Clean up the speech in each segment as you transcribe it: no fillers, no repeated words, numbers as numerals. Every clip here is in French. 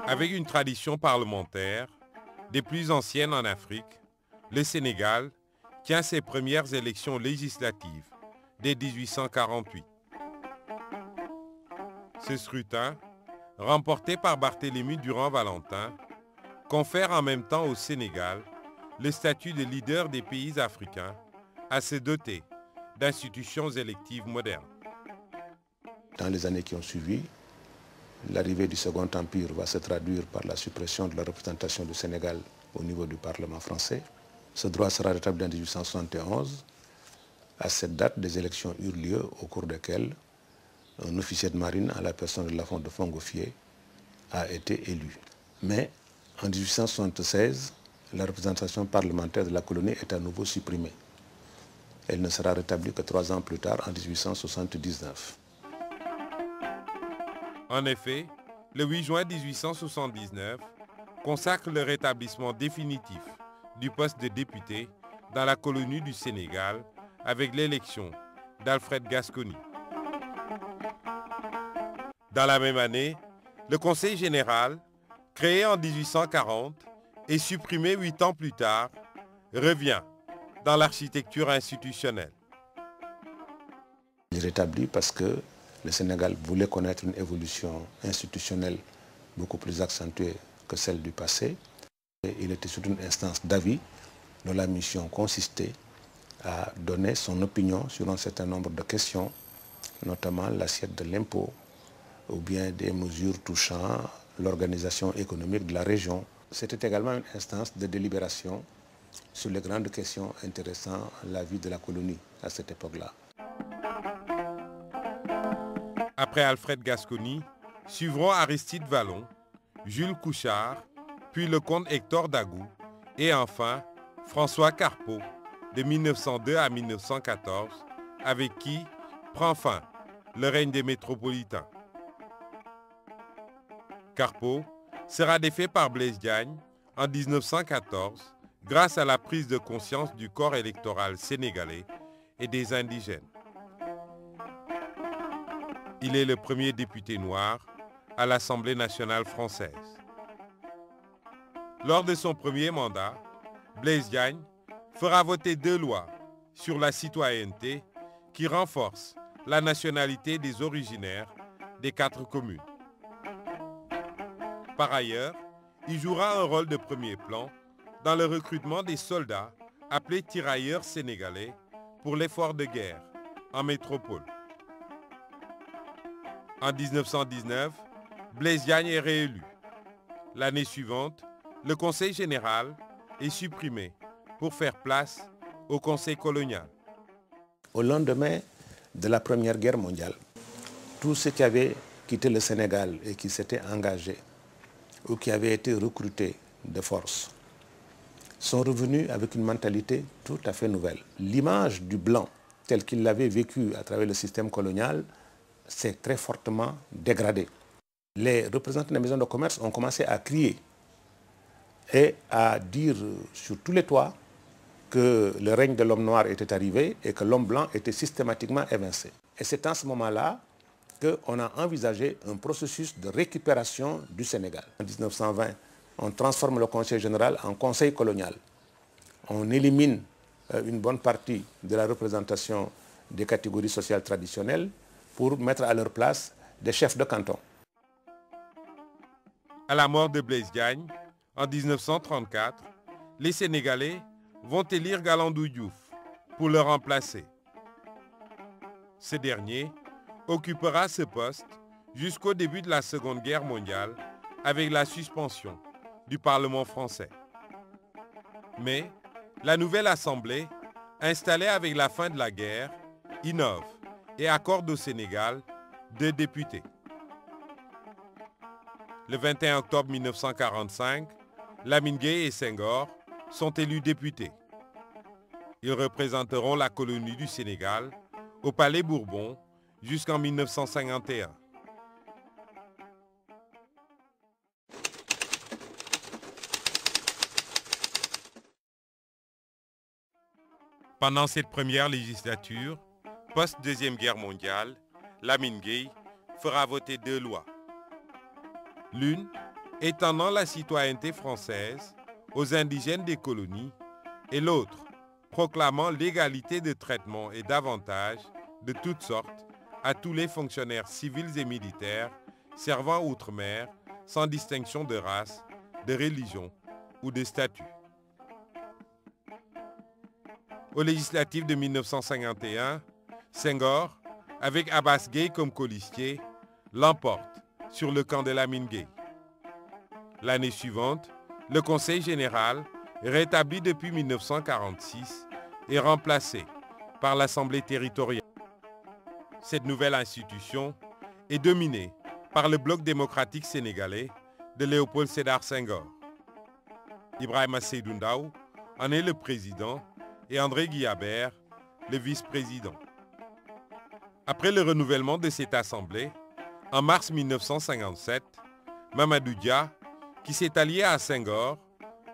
Avec une tradition parlementaire des plus anciennes en Afrique, le Sénégal tient ses premières élections législatives dès 1848. Ce scrutin, remporté par Barthélemy Durand-Valentin, confère en même temps au Sénégal le statut de leader des pays africains à se doter d'institutions électives modernes. Dans les années qui ont suivi, l'arrivée du Second Empire va se traduire par la suppression de la représentation du Sénégal au niveau du Parlement français. Ce droit sera rétabli en 1871. À cette date, des élections eurent lieu au cours desquelles un officier de marine, à la personne de Lafont de Fongofier, a été élu. Mais en 1876, la représentation parlementaire de la colonie est à nouveau supprimée. Elle ne sera rétablie que 3 ans plus tard, en 1879. En effet, le 8 juin 1879 consacre le rétablissement définitif du poste de député dans la colonie du Sénégal avec l'élection d'Alfred Gascony. Dans la même année, le Conseil général, créé en 1840 et supprimé 8 ans plus tard, revient dans l'architecture institutionnelle. Il est rétabli parce que le Sénégal voulait connaître une évolution institutionnelle beaucoup plus accentuée que celle du passé. Et il était sur une instance d'avis dont la mission consistait à donner son opinion sur un certain nombre de questions, notamment l'assiette de l'impôt ou bien des mesures touchant l'organisation économique de la région. C'était également une instance de délibération sur les grandes questions intéressant la vie de la colonie à cette époque-là. Après Alfred Gascony, suivront Aristide Vallon, Jules Couchard, puis le comte Hector Dagou et enfin François Carpeaux de 1902 à 1914, avec qui prend fin le règne des métropolitains. Carpeaux sera défait par Blaise Diagne en 1914 grâce à la prise de conscience du corps électoral sénégalais et des indigènes. Il est le premier député noir à l'Assemblée nationale française. Lors de son premier mandat, Blaise Diagne fera voter 2 lois sur la citoyenneté qui renforcent la nationalité des originaires des 4 communes. Par ailleurs, il jouera un rôle de premier plan dans le recrutement des soldats appelés tirailleurs sénégalais pour l'effort de guerre en métropole. En 1919, Blaise Diagne est réélu. L'année suivante, le Conseil général est supprimé pour faire place au Conseil colonial. Au lendemain de la Première Guerre mondiale, tous ceux qui avaient quitté le Sénégal et qui s'étaient engagés ou qui avaient été recrutés de force sont revenus avec une mentalité tout à fait nouvelle. L'image du blanc, tel qu'il l'avait vécu à travers le système colonial, s'est très fortement dégradée. Les représentants des maisons de commerce ont commencé à crier et à dire sur tous les toits que le règne de l'homme noir était arrivé et que l'homme blanc était systématiquement évincé. Et c'est en ce moment-là qu'on a envisagé un processus de récupération du Sénégal. En 1920, on transforme le Conseil général en Conseil colonial. On élimine une bonne partie de la représentation des catégories sociales traditionnelles pour mettre à leur place des chefs de canton. À la mort de Blaise Diagne, en 1934, les Sénégalais vont élire Galandou Diouf pour le remplacer. Ce dernier occupera ce poste jusqu'au début de la Seconde Guerre mondiale avec la suspension du Parlement français. Mais la nouvelle Assemblée, installée avec la fin de la guerre, innove et accorde au Sénégal 2 députés. Le 21 octobre 1945, Lamine Gueye et Senghor sont élus députés. Ils représenteront la colonie du Sénégal au Palais Bourbon jusqu'en 1951. Pendant cette première législature, post-Deuxième Guerre mondiale, Lamine Gueye fera voter 2 lois. L'une étendant la citoyenneté française aux indigènes des colonies, et l'autre proclamant l'égalité de traitement et d'avantages de toutes sortes à tous les fonctionnaires civils et militaires servant outre-mer sans distinction de race, de religion ou de statut. Aux législatives de 1951, Senghor, avec Abbas Gueye comme colistier, l'emporte sur le camp de Lamine Gueye. L'année suivante, le Conseil général, rétabli depuis 1946, est remplacé par l'Assemblée territoriale. Cette nouvelle institution est dominée par le bloc démocratique sénégalais de Léopold Sédar Senghor. Ibrahima Seydou Ndaw en est le président et André Guillabert le vice-président. Après le renouvellement de cette assemblée, en mars 1957, Mamadou Dia, qui s'est allié à Senghor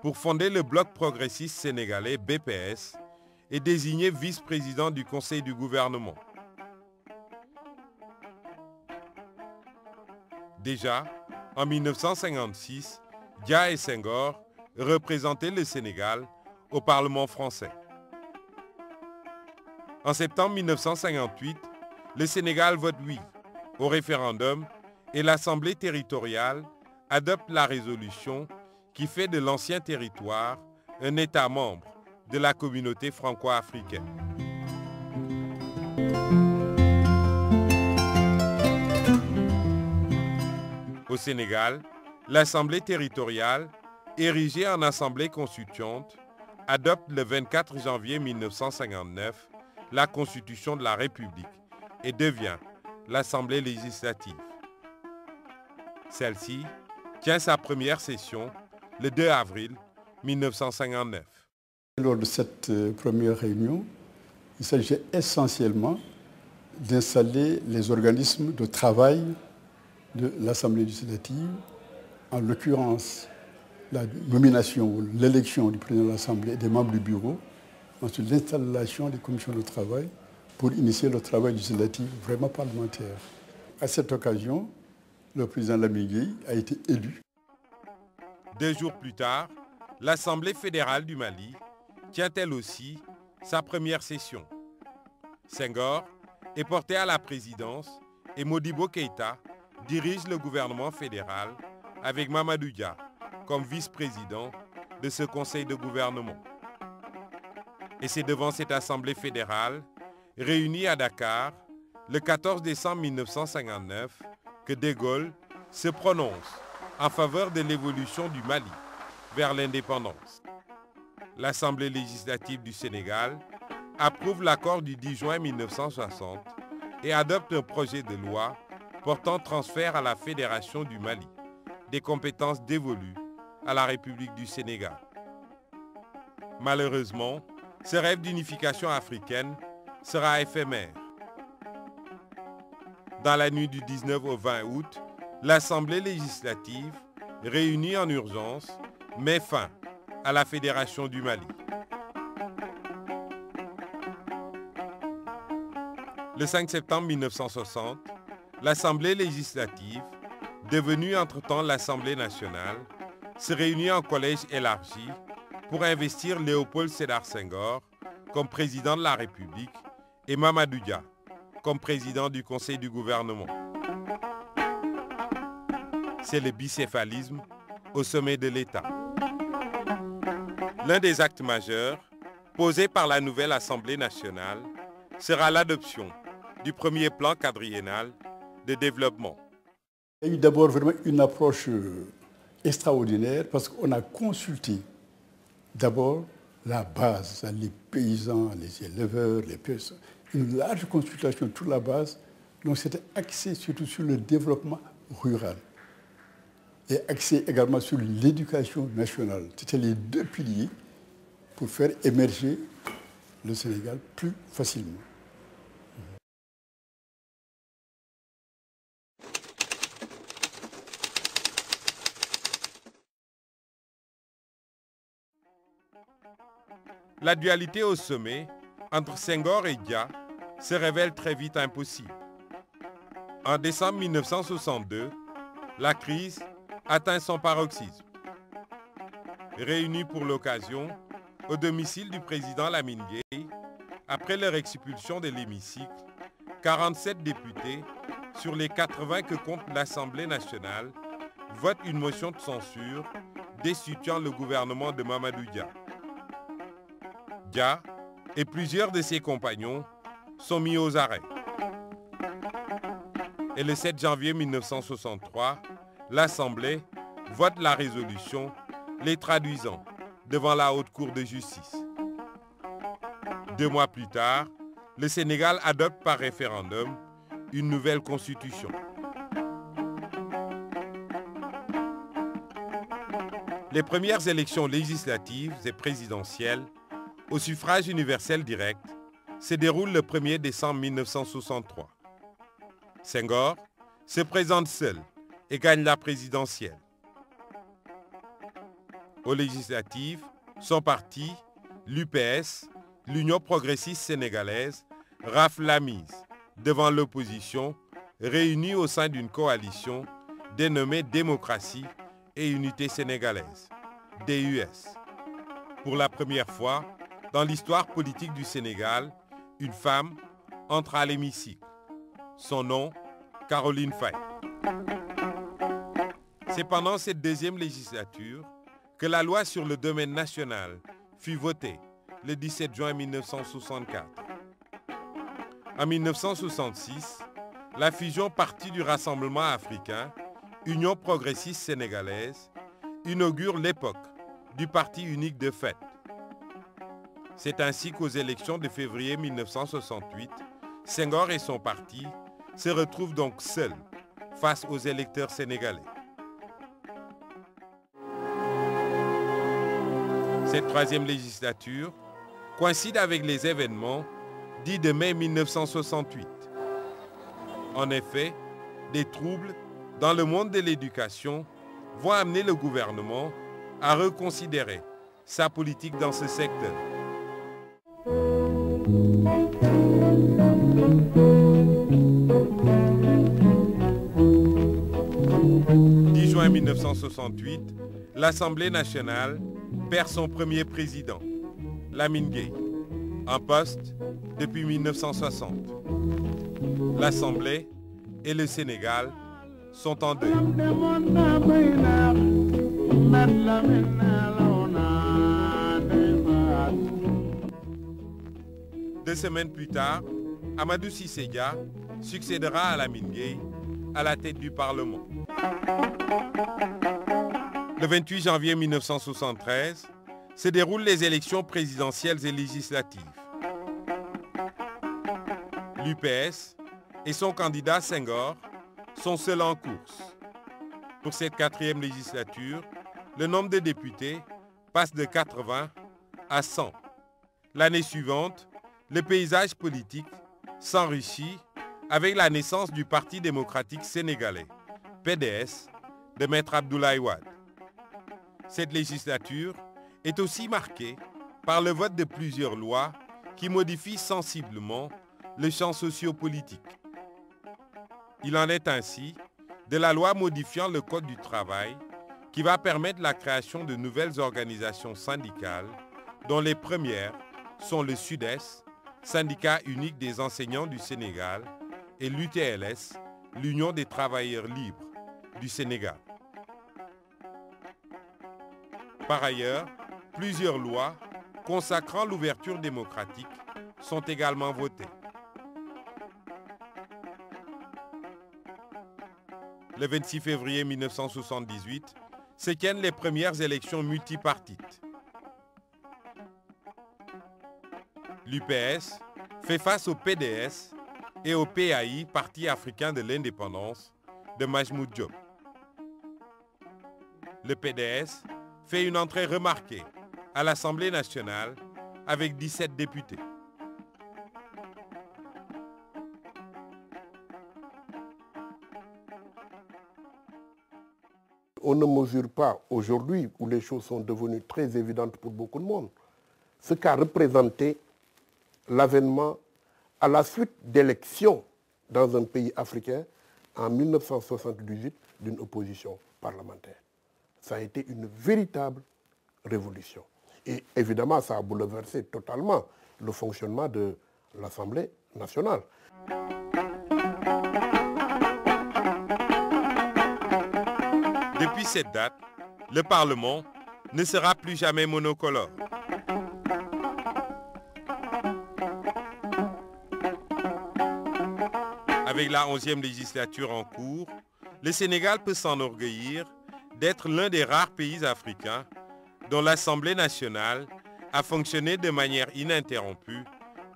pour fonder le bloc progressiste sénégalais BPS, est désigné vice-président du Conseil du gouvernement. Déjà, en 1956, Dia et Senghor représentaient le Sénégal au Parlement français. En septembre 1958, le Sénégal vote oui au référendum et l'Assemblée territoriale adopte la résolution qui fait de l'ancien territoire un État membre de la communauté franco-africaine. Au Sénégal, l'Assemblée territoriale, érigée en Assemblée constituante, adopte le 24 janvier 1959 la Constitution de la République et devient l'Assemblée législative. Celle-ci tient sa première session le 2 avril 1959. Lors de cette première réunion, il s'agit essentiellement d'installer les organismes de travail de l'Assemblée législative, en l'occurrence la nomination ou l'élection du président de l'Assemblée et des membres du bureau, ensuite l'installation des commissions de travail pour initier le travail législatif vraiment parlementaire. À cette occasion, le président Lamine Gueye a été élu. 2 jours plus tard, l'Assemblée fédérale du Mali tient elle aussi sa première session. Senghor est porté à la présidence et Modibo Keïta dirige le gouvernement fédéral avec Mamadou Dia comme vice-président de ce conseil de gouvernement. Et c'est devant cette Assemblée fédérale, réunie à Dakar, le 14 décembre 1959, que De Gaulle se prononce en faveur de l'évolution du Mali vers l'indépendance. L'Assemblée législative du Sénégal approuve l'accord du 10 juin 1960 et adopte un projet de loi portant transfert à la Fédération du Mali des compétences dévolues à la République du Sénégal. Malheureusement, ce rêve d'unification africaine sera éphémère. Dans la nuit du 19 au 20 août, l'Assemblée législative, réunie en urgence, met fin à la Fédération du Mali. Le 5 septembre 1960, l'Assemblée législative, devenue entre-temps l'Assemblée nationale, se réunit en collège élargi pour investir Léopold Sédar Senghor comme président de la République et Mamadou Dia comme président du Conseil du gouvernement. C'est le bicéphalisme au sommet de l'État. L'un des actes majeurs posés par la nouvelle Assemblée nationale sera l'adoption du premier plan quadriennal de développement. Il y a eu d'abord vraiment une approche extraordinaire parce qu'on a consulté d'abord la base, les paysans, les éleveurs, les personnes. Une large consultation de toute la base. Donc c'était axé surtout sur le développement rural et axé également sur l'éducation nationale. C'était les 2 piliers pour faire émerger le Sénégal plus facilement. La dualité au sommet entre Senghor et Dia se révèle très vite impossible. En décembre 1962, la crise atteint son paroxysme. Réunis pour l'occasion au domicile du président Lamine Gueye, après leur expulsion de l'hémicycle, 47 députés sur les 80 que compte l'Assemblée nationale votent une motion de censure destituant le gouvernement de Mamadou Dia. Dia et plusieurs de ses compagnons sont mis aux arrêts. Et le 7 janvier 1963, l'Assemblée vote la résolution les traduisant devant la Haute Cour de justice. 2 mois plus tard, le Sénégal adopte par référendum une nouvelle constitution. Les premières élections législatives et présidentielles au suffrage universel direct se déroulent le 1er décembre 1963. Senghor se présente seul et gagne la présidentielle. Aux législatives, son parti, l'UPS, l'Union progressiste sénégalaise, rafle la mise devant l'opposition réunie au sein d'une coalition dénommée Démocratie et Unité sénégalaise, DUS. Pour la première fois dans l'histoire politique du Sénégal, une femme entre à l'hémicycle. Son nom, Caroline Faye. C'est pendant cette deuxième législature que la loi sur le domaine national fut votée le 17 juin 1964. En 1966, la fusion Parti du Rassemblement africain, Union progressiste sénégalaise, inaugure l'époque du parti unique de fait. C'est ainsi qu'aux élections de février 1968, Senghor et son parti se retrouvent donc seuls face aux électeurs sénégalais. Cette troisième législature coïncide avec les événements dits de mai 1968. En effet, des troubles dans le monde de l'éducation vont amener le gouvernement à reconsidérer sa politique dans ce secteur. 10 juin 1968, l'Assemblée nationale perd son premier président, Lamine Gueye, en poste depuis 1960. L'Assemblée et le Sénégal sont en deuil. 2 semaines plus tard, Amadou Cissé Dia succédera à Lamine Gueye à la tête du Parlement. Le 28 janvier 1973, se déroulent les élections présidentielles et législatives. L'UPS et son candidat Senghor sont seuls en course. Pour cette 4e législature, le nombre de députés passe de 80 à 100. L'année suivante, le paysage politique s'enrichit avec la naissance du Parti démocratique sénégalais, PDS, de Maître Abdoulaye Wade. Cette législature est aussi marquée par le vote de plusieurs lois qui modifient sensiblement le champ sociopolitique. Il en est ainsi de la loi modifiant le Code du travail qui va permettre la création de nouvelles organisations syndicales dont les premières sont le SUDES, syndicat unique des enseignants du Sénégal, et l'UTLS, l'Union des travailleurs libres du Sénégal. Par ailleurs, plusieurs lois consacrant l'ouverture démocratique sont également votées. Le 26 février 1978 se tiennent les premières élections multipartites. L'UPS fait face au PDS et au PAI, Parti africain de l'indépendance, de Majmoud Diop. Le PDS fait une entrée remarquée à l'Assemblée nationale avec 17 députés. On ne mesure pas aujourd'hui, où les choses sont devenues très évidentes pour beaucoup de monde, ce qu'a représenté l'avènement à la suite d'élections dans un pays africain en 1978 d'une opposition parlementaire. Ça a été une véritable révolution. Et évidemment, ça a bouleversé totalement le fonctionnement de l'Assemblée nationale. Depuis cette date, le Parlement ne sera plus jamais monocolore. Avec la 11e législature en cours, le Sénégal peut s'enorgueillir d'être l'un des rares pays africains dont l'Assemblée nationale a fonctionné de manière ininterrompue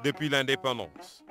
depuis l'indépendance.